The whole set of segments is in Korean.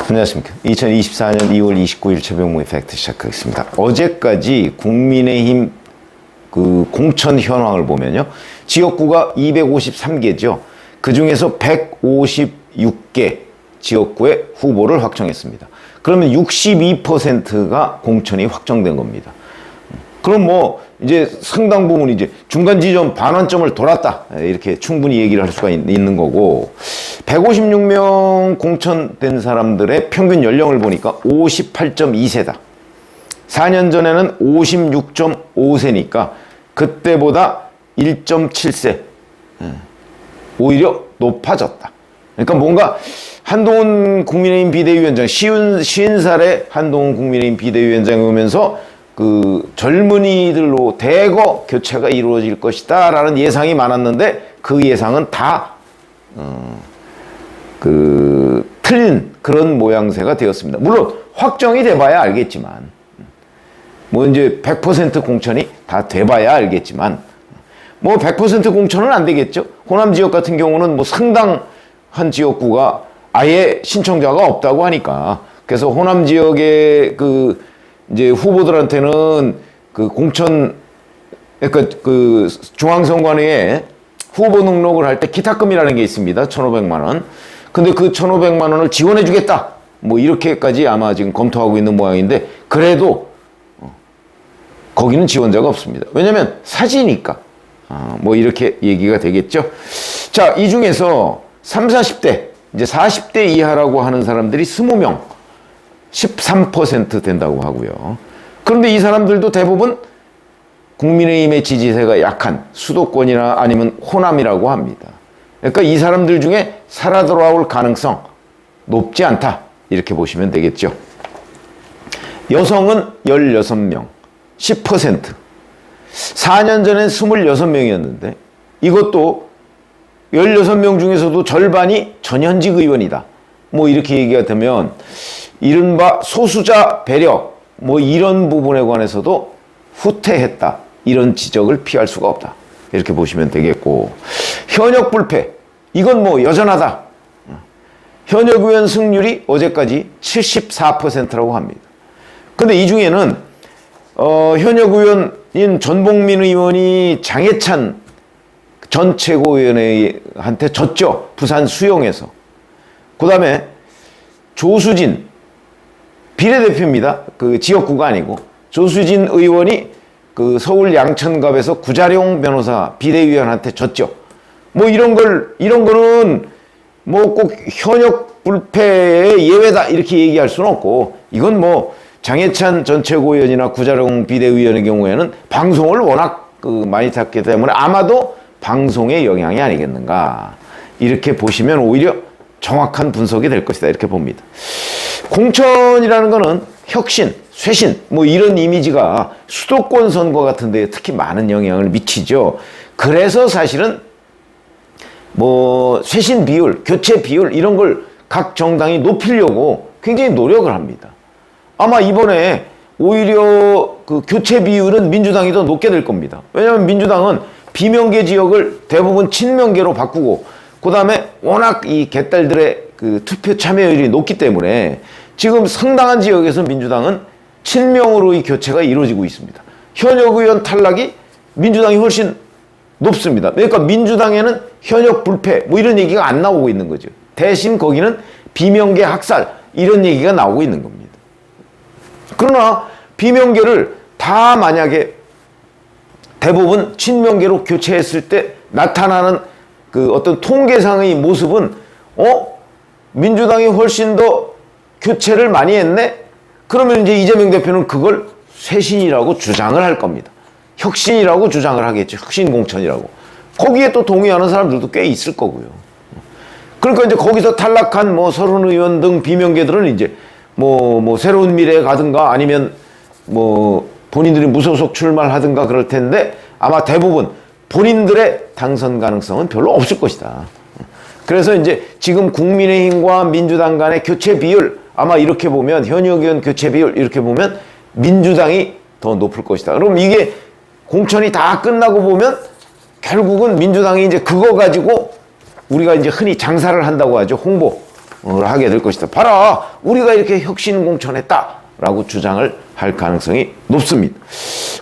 안녕하십니까. 2024년 2월 29일 최병무의 팩트 시작하겠습니다. 어제까지 국민의힘 그 공천 현황을 보면요. 지역구가 253개죠. 그 중에서 156개 지역구의 후보를 확정했습니다. 그러면 62%가 공천이 확정된 겁니다. 그럼 뭐 이제 상당 부분 이제 중간 지점 반환점을 돌았다 이렇게 충분히 얘기를 할 수가 있는 거고, 156명 공천된 사람들의 평균 연령을 보니까 58.2세다. 4년 전에는 56.5세니까 그때보다 1.7세 오히려 높아졌다. 그러니까 뭔가 한동훈 국민의힘 비대위원장, 50살의 한동훈 국민의힘 비대위원장이 오면서 그 젊은이들로 대거 교체가 이루어질 것이다 라는 예상이 많았는데, 그 예상은 다 틀린 그런 모양새가 되었습니다. 물론 확정이 돼봐야 알겠지만, 뭐 이제 100% 공천이 다 돼봐야 알겠지만, 뭐 100% 공천은 안 되겠죠. 호남 지역 같은 경우는 뭐 상당한 지역구가 아예 신청자가 없다고 하니까, 그래서 호남 지역의 그 이제 후보들한테는 그 공천, 그러니까 그 중앙선관위에 후보 등록을 할 때 기탁금이라는 게 있습니다. 1,500만 원. 근데 그 1,500만 원을 지원해 주겠다. 뭐 이렇게까지 아마 지금 검토하고 있는 모양인데, 그래도 거기는 지원자가 없습니다. 왜냐면 사지니까. 뭐 이렇게 얘기가 되겠죠. 자, 이 중에서 30, 40대, 이제 40대 이하라고 하는 사람들이 20명, 13% 된다고 하고요. 그런데 이 사람들도 대부분 국민의힘의 지지세가 약한 수도권이나 아니면 호남이라고 합니다. 그러니까 이 사람들 중에 살아 돌아올 가능성 높지 않다, 이렇게 보시면 되겠죠. 여성은 16명, 10%. 4년 전엔 26명이었는데 이것도 16명 중에서도 절반이 전현직 의원이다. 뭐 이렇게 얘기가 되면 이른바 소수자 배려, 뭐 이런 부분에 관해서도 후퇴했다, 이런 지적을 피할 수가 없다, 이렇게 보시면 되겠고, 현역 불패, 이건 뭐 여전하다. 현역 의원 승률이 어제까지 74%라고 합니다. 근데 이 중에는 현역 의원인 전봉민 의원이 장해찬 전 최고위원한테 졌죠. 부산 수용에서. 그 다음에 조수진 비례대표입니다. 그 지역구가 아니고. 조수진 의원이 그 서울 양천갑에서 구자룡 변호사 비대위원한테 졌죠. 뭐 이런 거는 뭐 꼭 현역 불패의 예외다, 이렇게 얘기할 수는 없고, 이건 뭐 장해찬 전 최고위원이나 구자룡 비대위원의 경우에는 방송을 워낙 많이 탔기 때문에 아마도 방송의 영향이 아니겠는가, 이렇게 보시면 오히려 정확한 분석이 될 것이다, 이렇게 봅니다. 공천이라는 거는 혁신, 쇄신, 뭐 이런 이미지가 수도권 선거 같은 데에 특히 많은 영향을 미치죠. 그래서 사실은 뭐 쇄신 비율, 교체 비율 이런 걸 각 정당이 높이려고 굉장히 노력을 합니다. 아마 이번에 오히려 그 교체 비율은 민주당이 더 높게 될 겁니다. 왜냐하면 민주당은 비명계 지역을 대부분 친명계로 바꾸고, 그 다음에 워낙 이 개딸들의 그 투표 참여율이 높기 때문에 지금 상당한 지역에서 민주당은 친명으로의 교체가 이루어지고 있습니다. 현역 의원 탈락이 민주당이 훨씬 높습니다. 그러니까 민주당에는 현역 불패 뭐 이런 얘기가 안 나오고 있는 거죠. 대신 거기는 비명계 학살 이런 얘기가 나오고 있는 겁니다. 그러나 비명계를 다 만약에 대부분 친명계로 교체했을 때 나타나는 그 어떤 통계상의 모습은 민주당이 훨씬 더 교체를 많이 했네? 그러면 이제 이재명 대표는 그걸 쇄신이라고 주장을 할 겁니다. 혁신이라고 주장을 하겠죠. 혁신 공천이라고. 거기에 또 동의하는 사람들도 꽤 있을 거고요. 그러니까 이제 거기서 탈락한 뭐 서른 의원 등 비명계들은 이제 뭐 새로운 미래에 가든가 아니면 뭐 본인들이 무소속 출마를 하든가 그럴 텐데, 아마 대부분 본인들의 당선 가능성은 별로 없을 것이다. 그래서 이제 지금 국민의힘과 민주당 간의 교체 비율, 아마 이렇게 보면 현역 의원 교체 비율 이렇게 보면 민주당이 더 높을 것이다. 그럼 이게 공천이 다 끝나고 보면 결국은 민주당이 이제 그거 가지고 우리가 이제 흔히 장사를 한다고 하죠. 홍보. 하게 될 것이다. 봐라, 우리가 이렇게 혁신공천했다라고 주장을 할 가능성이 높습니다.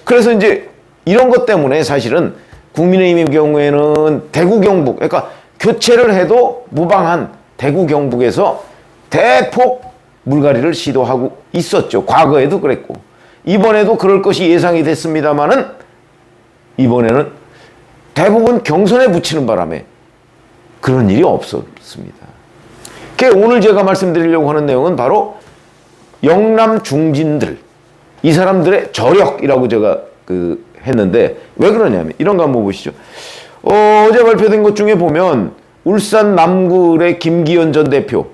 그래서 이제 이런 것 때문에 사실은 국민의힘의 경우에는 대구 경북, 그러니까 교체를 해도 무방한 대구 경북에서 대폭 물갈이를 시도하고 있었죠. 과거에도 그랬고 이번에도 그럴 것이 예상이 됐습니다만은 이번에는 대부분 경선에 붙이는 바람에 그런 일이 없었습니다. 오늘 제가 말씀드리려고 하는 내용은 바로 영남 중진들, 이 사람들의 저력이라고 제가 했는데 왜 그러냐면 이런 거 한번 보시죠. 어제 발표된 것 중에 보면 울산 남구의 김기현 전 대표,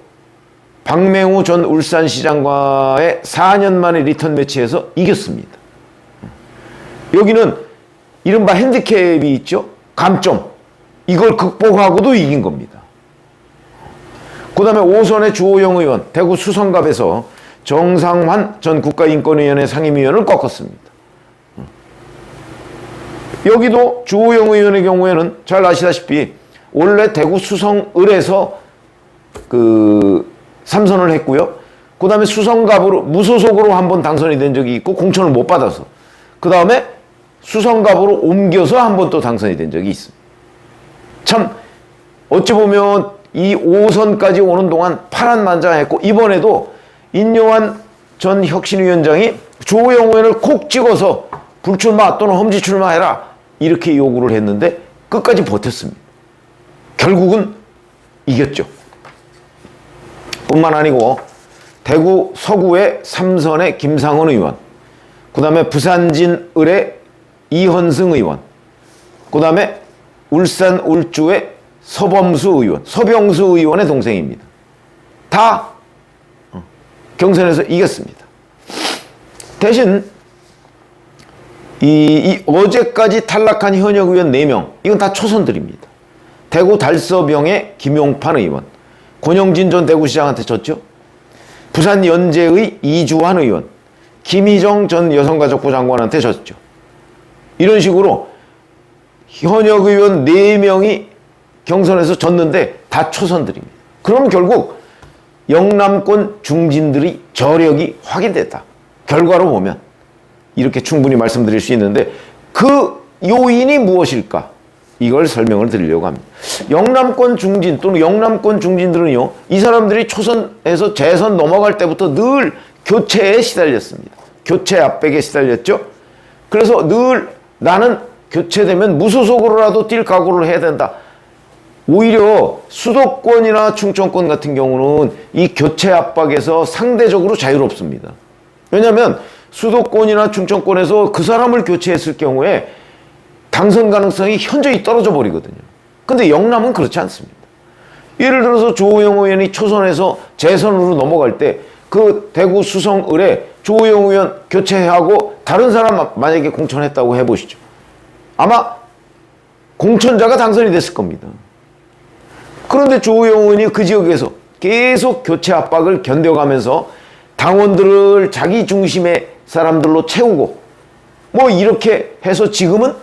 박맹우 전 울산시장과의 4년 만에 리턴 매치에서 이겼습니다. 여기는 이른바 핸디캡이 있죠. 감점. 이걸 극복하고도 이긴 겁니다. 그 다음에 5선의 주호영 의원, 대구 수성갑에서 정상환 전 국가인권위원회 상임위원을 꺾었습니다. 여기도 주호영 의원의 경우에는 잘 아시다시피 원래 대구 수성을에서 3선을 했고요. 그 다음에 수성갑으로 무소속으로 한번 당선이 된 적이 있고 공천을 못 받아서 그 다음에 수성갑으로 옮겨서 한 번 또 당선이 된 적이 있습니다. 참 어찌 보면 이 5선까지 오는 동안 파란만장했고 이번에도 인요한 전 혁신위원장이 주호영 의원을 콕 찍어서 불출마 또는 험지 출마해라 이렇게 요구를 했는데 끝까지 버텼습니다. 결국은 이겼죠. 뿐만 아니고 대구 서구의 3선의 김상원 의원, 그 다음에 부산진을의 이헌승 의원, 그 다음에 울산 울주의 서범수 의원, 서병수 의원의 동생입니다. 다 경선에서 이겼습니다. 대신 어제까지 탈락한 현역 의원 4명, 이건 다 초선들입니다. 대구 달서병의 김용판 의원, 권영진 전 대구시장한테 졌죠. 부산 연제의 이주환 의원, 김희정 전 여성가족부 장관한테 졌죠. 이런 식으로 현역 의원 4명이 경선에서 졌는데 다 초선들입니다. 그럼 결국 영남권 중진들이 저력이 확인됐다. 결과로 보면 이렇게 충분히 말씀드릴 수 있는데 그 요인이 무엇일까? 이걸 설명을 드리려고 합니다. 영남권 중진 또는 영남권 중진들은요, 이 사람들이 초선에서 재선 넘어갈 때부터 늘 교체에 시달렸습니다. 교체 압박에 시달렸죠. 그래서 늘 나는 교체되면 무소속으로라도 뛸 각오를 해야 된다. 오히려 수도권이나 충청권 같은 경우는 이 교체 압박에서 상대적으로 자유롭습니다. 왜냐하면 수도권이나 충청권에서 그 사람을 교체했을 경우에 당선 가능성이 현저히 떨어져 버리거든요. 근데 영남은 그렇지 않습니다. 예를 들어서 조호영 의원이 초선에서 재선으로 넘어갈 때 그 대구 수성을에 조호영 의원 교체하고 다른 사람 만약에 공천했다고 해보시죠. 아마 공천자가 당선이 됐을 겁니다. 그런데 조호영 의원이 그 지역에서 계속 교체 압박을 견뎌가면서 당원들을 자기 중심의 사람들로 채우고 뭐 이렇게 해서 지금은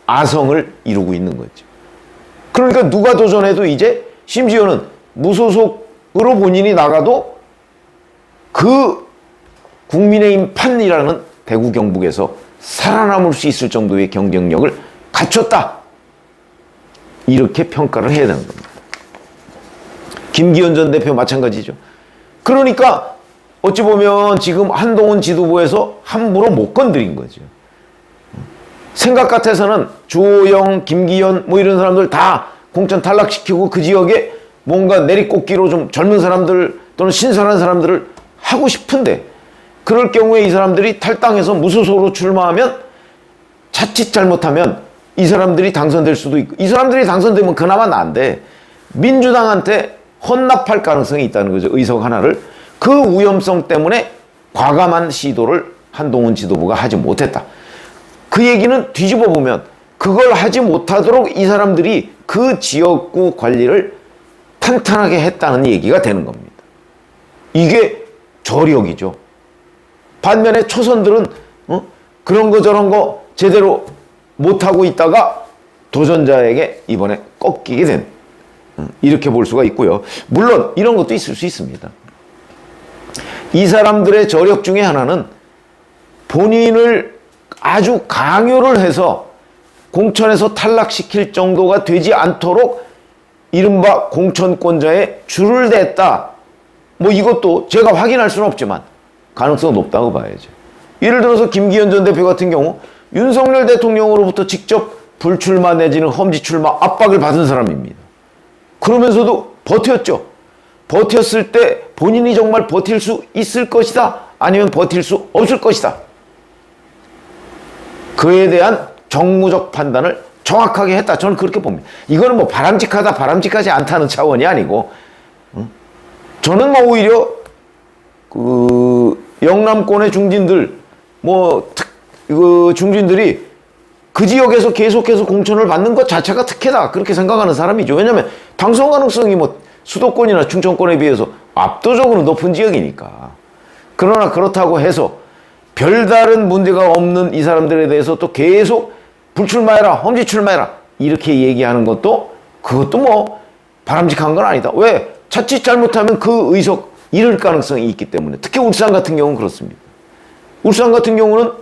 아성을 이루고 있는 거죠. 그러니까 누가 도전해도 이제 심지어는 무소속으로 본인이 나가도 그 국민의힘 판이라는 대구 경북에서 살아남을 수 있을 정도의 경쟁력을 갖췄다. 이렇게 평가를 해야 되는 겁니다. 김기현 전 대표 마찬가지죠. 그러니까 어찌 보면 지금 한동훈 지도부에서 함부로 못 건드린 거죠. 생각 같아서는 주호영, 김기현 뭐 이런 사람들 다 공천 탈락시키고 그 지역에 뭔가 내리꽂기로 좀 젊은 사람들 또는 신선한 사람들을 하고 싶은데 그럴 경우에 이 사람들이 탈당해서 무소속으로 출마하면 자칫 잘못하면 이 사람들이 당선될 수도 있고 이 사람들이 당선되면 그나마 나은데 민주당한테 헌납할 가능성이 있다는 거죠. 의석 하나를. 그 위험성 때문에 과감한 시도를 한동훈 지도부가 하지 못했다. 그 얘기는 뒤집어 보면 그걸 하지 못하도록 이 사람들이 그 지역구 관리를 탄탄하게 했다는 얘기가 되는 겁니다. 이게 저력이죠. 반면에 초선들은 그런 거 저런 거 제대로 못하고 있다가 도전자에게 이번에 꺾이게 된 이렇게 볼 수가 있고요. 물론 이런 것도 있을 수 있습니다. 이 사람들의 저력 중에 하나는 본인을 아주 강요를 해서 공천에서 탈락시킬 정도가 되지 않도록 이른바 공천권자의 줄을 댔다. 뭐 이것도 제가 확인할 수는 없지만 가능성 높다고 봐야죠. 예를 들어서 김기현 전 대표 같은 경우 윤석열 대통령으로부터 직접 불출마 내지는 험지 출마 압박을 받은 사람입니다. 그러면서도 버텼죠. 버텼을 때 본인이 정말 버틸 수 있을 것이다. 아니면 버틸 수 없을 것이다. 그에 대한 정무적 판단을 정확하게 했다. 저는 그렇게 봅니다. 이거는 뭐 바람직하다, 바람직하지 않다는 차원이 아니고, 저는 뭐 오히려 그 영남권의 중진들, 중진들이 그 지역에서 계속해서 공천을 받는 것 자체가 특혜다. 그렇게 생각하는 사람이죠. 왜냐하면 당선 가능성이 뭐 수도권이나 충청권에 비해서 압도적으로 높은 지역이니까. 그러나 그렇다고 해서 별다른 문제가 없는 이 사람들에 대해서 또 계속 불출마해라, 험지 출마해라 이렇게 얘기하는 것도 그것도 뭐 바람직한 건 아니다. 왜? 자칫 잘못하면 그 의석 잃을 가능성이 있기 때문에. 특히 울산 같은 경우는 그렇습니다. 울산 같은 경우는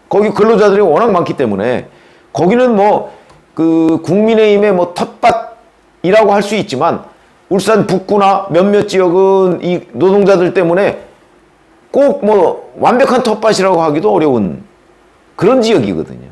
거기 근로자들이 워낙 많기 때문에 거기는 뭐 그 국민의힘의 뭐 텃밭이라고 할 수 있지만 울산 북구나 몇몇 지역은 이 노동자들 때문에 꼭 뭐 완벽한 텃밭이라고 하기도 어려운 그런 지역이거든요.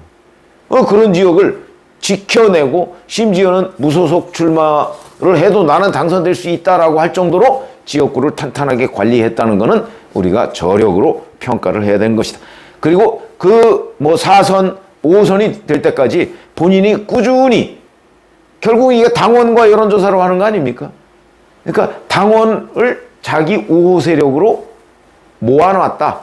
그런 지역을 지켜내고 심지어는 무소속 출마를 해도 나는 당선될 수 있다라고 할 정도로 지역구를 탄탄하게 관리했다는 것은 우리가 저력으로 평가를 해야 되는 것이다. 그리고 그 뭐 4선, 5선이 될 때까지 본인이 꾸준히 결국 이게 당원과 여론조사로 하는 거 아닙니까? 그러니까 당원을 자기 우호 세력으로 모아놨다.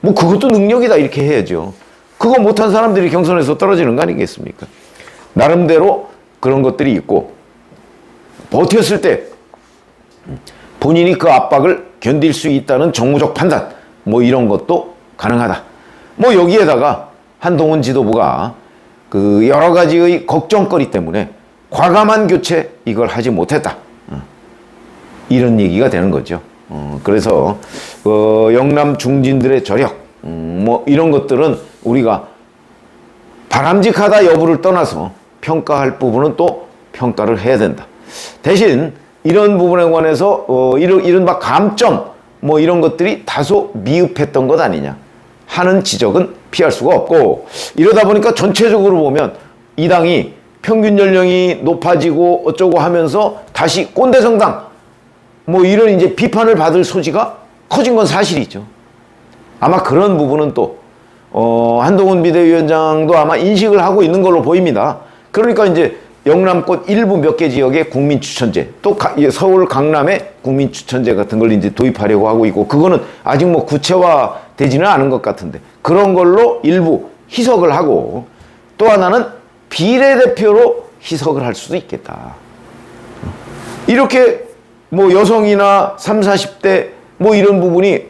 뭐 그것도 능력이다 이렇게 해야죠. 그거 못한 사람들이 경선에서 떨어지는 거 아니겠습니까? 나름대로 그런 것들이 있고 버텼을 때 본인이 그 압박을 견딜 수 있다는 정무적 판단 뭐 이런 것도 가능하다. 뭐 여기에다가 한동훈 지도부가 그 여러 가지의 걱정거리 때문에 과감한 교체 이걸 하지 못했다. 이런 얘기가 되는 거죠. 그래서 영남 중진들의 저력 뭐 이런 것들은 우리가 바람직하다 여부를 떠나서 평가할 부분은 또 평가를 해야 된다. 대신 이런 부분에 관해서 이른바 감점 뭐 이런 것들이 다소 미흡했던 것 아니냐 하는 지적은 피할 수가 없고, 이러다 보니까 전체적으로 보면 이 당이 평균 연령이 높아지고 어쩌고 하면서 다시 꼰대 정당 뭐 이런 이제 비판을 받을 소지가 커진 건 사실이죠. 아마 그런 부분은 또 한동훈 비대위원장도 아마 인식을 하고 있는 걸로 보입니다. 그러니까 이제 영남권 일부 몇 개 지역의 국민추천제, 또 서울 강남의 국민추천제 같은 걸 이제 도입하려고 하고 있고, 그거는 아직 뭐 구체화되지는 않은 것 같은데 그런 걸로 일부 희석을 하고, 또 하나는 비례대표로 희석을 할 수도 있겠다. 이렇게 뭐 여성이나 30, 40대 뭐 이런 부분이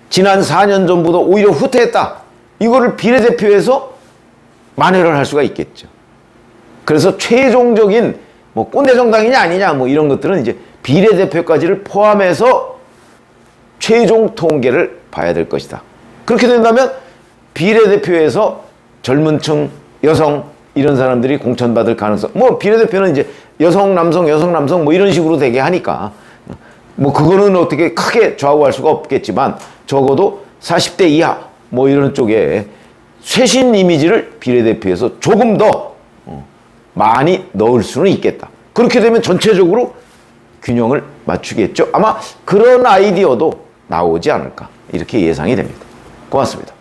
지난 4년 전보다 오히려 후퇴했다. 이거를 비례대표에서 만회를 할 수가 있겠죠. 그래서 최종적인 뭐 꼰대 정당이냐 아니냐 뭐 이런 것들은 이제 비례대표까지를 포함해서 최종 통계를 봐야 될 것이다. 그렇게 된다면 비례대표에서 젊은 층, 여성 이런 사람들이 공천받을 가능성, 뭐 비례대표는 이제 여성, 남성 뭐 이런 식으로 되게 하니까 뭐 그거는 어떻게 크게 좌우할 수가 없겠지만 적어도 40대 이하 뭐 이런 쪽에 쇄신 이미지를 비례대표에서 조금 더 많이 넣을 수는 있겠다. 그렇게 되면 전체적으로 균형을 맞추겠죠. 아마 그런 아이디어도 나오지 않을까 이렇게 예상이 됩니다. 고맙습니다.